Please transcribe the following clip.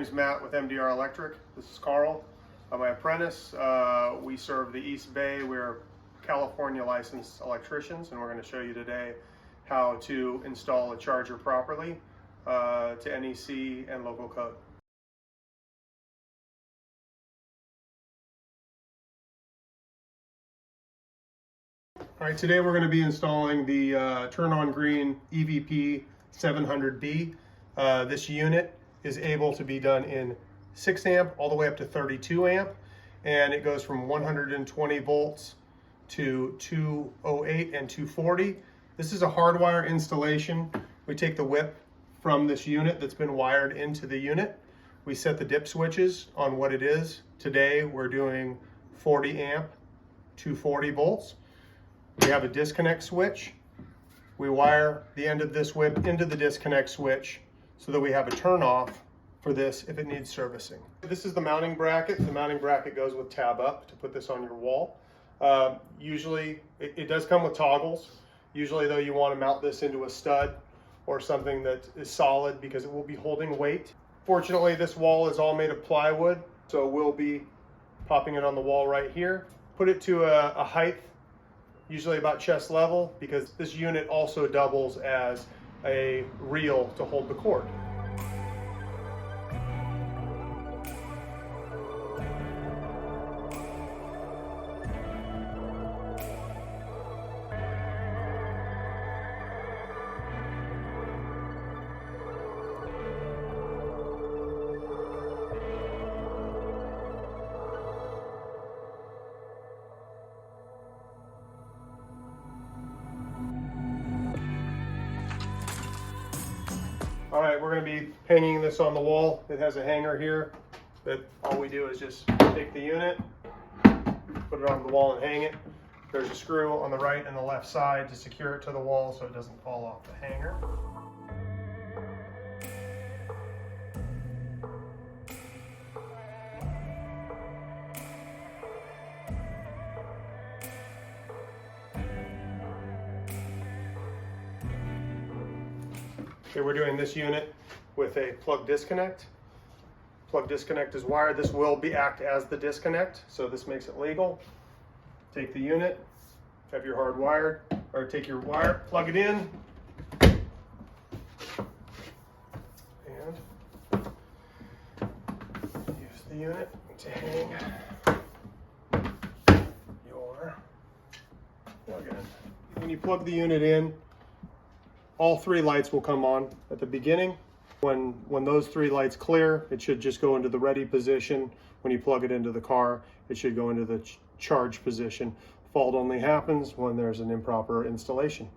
name's Matt with MDR Electric. This is Carl, my apprentice. We serve the East Bay. We're California licensed electricians, and we're going to show you today how to install a charger properly to NEC and local code. All right, today we're going to be installing the TurnOnGreen EVP700-B. This unit is able to be done in 6 amp all the way up to 32 amp, and it goes from 120 volts to 208 and 240. This is a hardwire installation. We take the whip from this unit that's been wired into the unit. We set the dip switches on what it is. Today we're doing 40 amp, 240 volts. We have a disconnect switch. We wire the end of this whip into the disconnect switch so that we have a turn off for this if it needs servicing. This is the mounting bracket. The mounting bracket goes with tab up to put this on your wall. Usually it does come with toggles. Usually though, you want to mount this into a stud or something that is solid because it will be holding weight. Fortunately, this wall is all made of plywood, so we'll be popping it on the wall right here. Put it to a height usually about chest level, because this unit also doubles as a reel to hold the cord. All right, we're going to be hanging this on the wall. It has a hanger here that all we do is just take the unit, put it on the wall and hang it. There's a screw on the right and the left side to secure it to the wall so it doesn't fall off the hanger. Okay, we're doing this unit with a plug disconnect. Plug disconnect is wired. This will act as the disconnect, so this makes it legal. Take the unit, have your hard wired, or take your wire, plug it in, and use the unit to hang your plug in. When you plug the unit in, all 3 lights will come on at the beginning. When those 3 lights clear, it should just go into the ready position. When you plug it into the car, it should go into the charge position. Fault only happens when there's an improper installation.